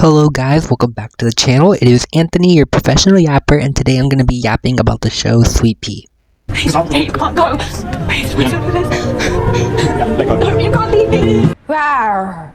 Hello guys, welcome back to the channel. It is Anthony, your professional yapper, and today I'm going to be yapping about the show Sweetpea. Please, you can't go. Please, please don't do this. No, you can't leave me. Rawr.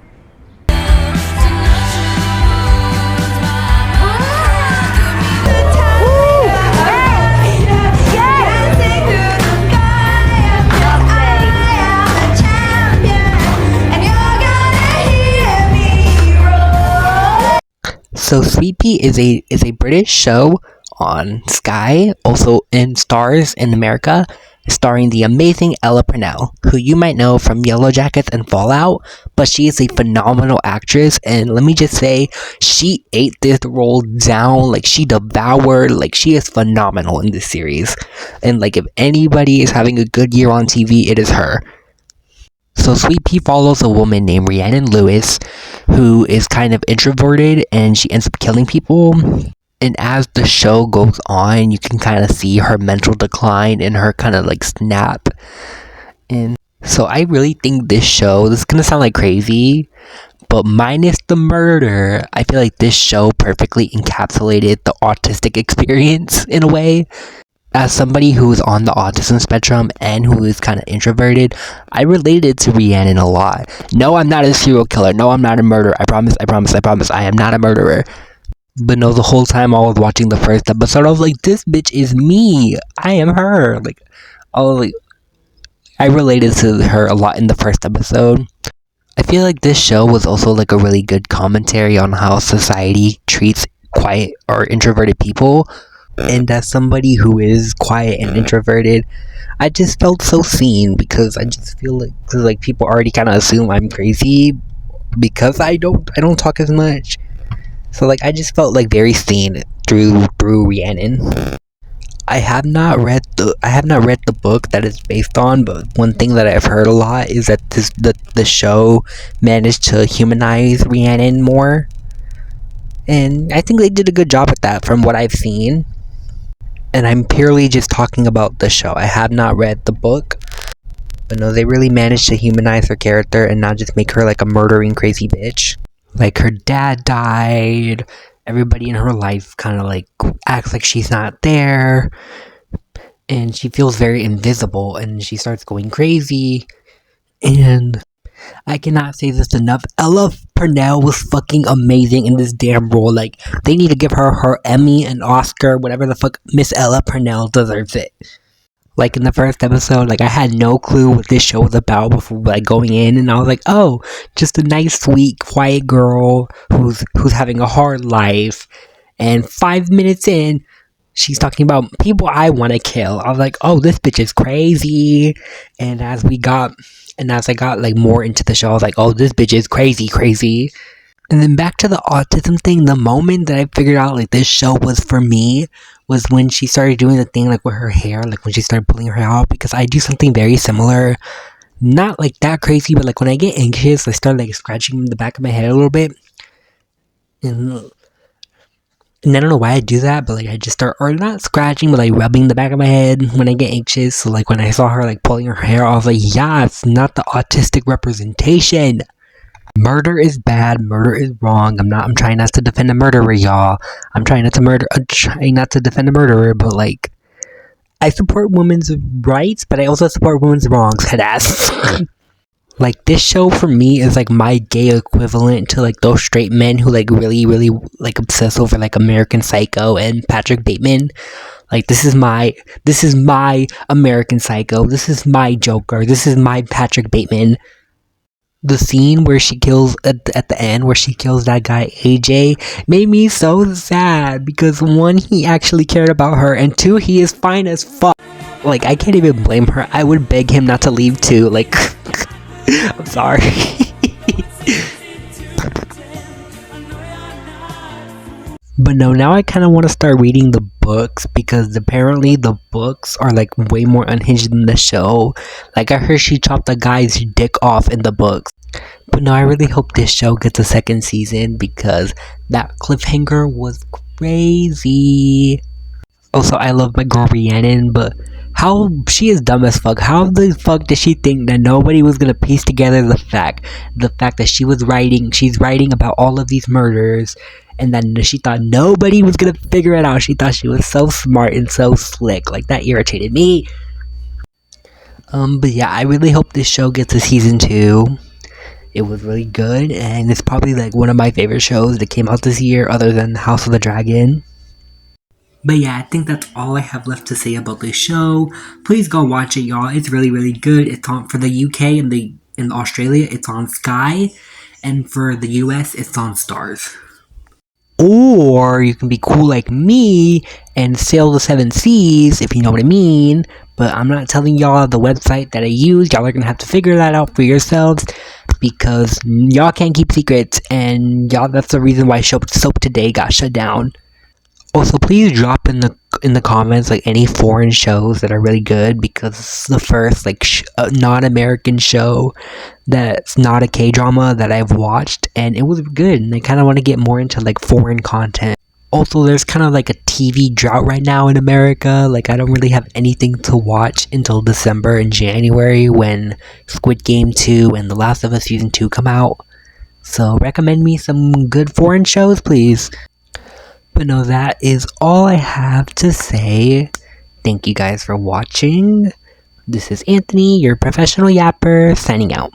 So Sweetpea is a British show on Sky, also in stars in America, starring the amazing Ella Purnell, who you might know from Yellow Jackets and Fallout, but she is a phenomenal actress, and let me just say, she ate this role down, like she devoured, like she is phenomenal in this series, and like if anybody is having a good year on TV, it is her. So Sweetpea follows a woman named Rhiannon Lewis, who is kind of introverted and she ends up killing people. And as the show goes on, you can kind of see her mental decline and her kind of like snap. And so I really think this is gonna sound like crazy, but minus the murder, I feel like this show perfectly encapsulated the autistic experience in a way. As somebody who is on the autism spectrum and who is kind of introverted, I related to Rhiannon a lot. No, I'm not a serial killer. No, I'm not a murderer. I promise, I am not a murderer. But no, the whole time I was watching the first episode, I was like, this bitch is me. I am her. I related to her a lot in the first episode. I feel like this show was also like a really good commentary on how society treats quiet or introverted people. And as somebody who is quiet and introverted, I just felt so seen, because I just feel like people already kind of assume I'm crazy because I don't talk as much. So like I just felt like very seen through Rhiannon. I have not read the book that it's based on, but one thing that I've heard a lot is that the show managed to humanize Rhiannon more, and I think they did a good job at that from what I've seen. And I'm purely just talking about the show. I have not read the book, but no, they really managed to humanize her character and not just make her like a murdering crazy bitch. Like her dad died, everybody in her life kind of like acts like she's not there, and she feels very invisible, and she starts going crazy. And I cannot say this enough, Ella Purnell was fucking amazing in this damn role. Like, they need to give her Emmy and Oscar, whatever the fuck. Miss Ella Purnell deserves it. Like, in the first episode, like, I had no clue what this show was about before, like, going in, and I was like, oh, just a nice, sweet, quiet girl who's having a hard life, and 5 minutes in, she's talking about people I want to kill. I was like, oh, this bitch is crazy. And as I got like more into the show, I was like, oh, this bitch is crazy. And then back to the autism thing, the moment that I figured out like this show was for me was when she started doing the thing like with her hair, like when she started pulling her hair out, because I do something very similar. Not like that crazy, but like when I get anxious, I start like scratching the back of my head a little bit. And I don't know why I do that, but like I just start, or not scratching, but like rubbing the back of my head when I get anxious. So like when I saw her like pulling her hair, I was like, yeah, it's not the autistic representation. Murder is bad, murder is wrong. I'm trying not to defend a murderer, y'all. I'm trying not to defend a murderer, but like, I support women's rights, but I also support women's wrongs, headass. Like, this show for me is like my gay equivalent to like those straight men who like really like obsess over like American Psycho and Patrick Bateman. Like, this is my American Psycho, this is my Joker, this is my Patrick Bateman. The scene where she kills at the end, where she kills that guy AJ, made me so sad, because one, he actually cared about her, and two, he is fine as fuck. Like, I can't even blame her. I would beg him not to leave too. Like, I'm sorry. But no, now I kind of want to start reading the books, because apparently the books are like way more unhinged than the show. Like, I heard she chopped a guy's dick off in the books. But no, I really hope this show gets a second season, because that cliffhanger was crazy. Also, I love my girl Rhiannon, but How she is dumb as fuck. How the fuck did she think that nobody was gonna piece together the fact that she's writing about all of these murders, and then she thought nobody was gonna figure it out. She thought she was so smart and so slick. Like, that irritated me. But yeah, I really hope this show gets a season 2. It was really good, and it's probably like one of my favorite shows that came out this year, other than House of the Dragon. But yeah, I think that's all I have left to say about this show. Please go watch it, y'all. It's really, really good. It's on for the UK and in Australia. It's on Sky, and for the US, it's on Stars. Or you can be cool like me and sail the 7 seas, if you know what I mean. But I'm not telling y'all the website that I use. Y'all are gonna have to figure that out for yourselves, because y'all can't keep secrets, and y'all, that's the reason why Soap Today got shut down. Also, please drop in the comments like any foreign shows that are really good, because it's the first like non-American show that's not a K-drama that I've watched, and it was good, and I kind of want to get more into like foreign content. Also, there's kind of like a TV drought right now in America. Like, I don't really have anything to watch until December and January, when Squid Game 2 and The Last of Us Season 2 come out. So recommend me some good foreign shows, please. But no, that is all I have to say. Thank you guys for watching. This is Anthony, your professional yapper, signing out.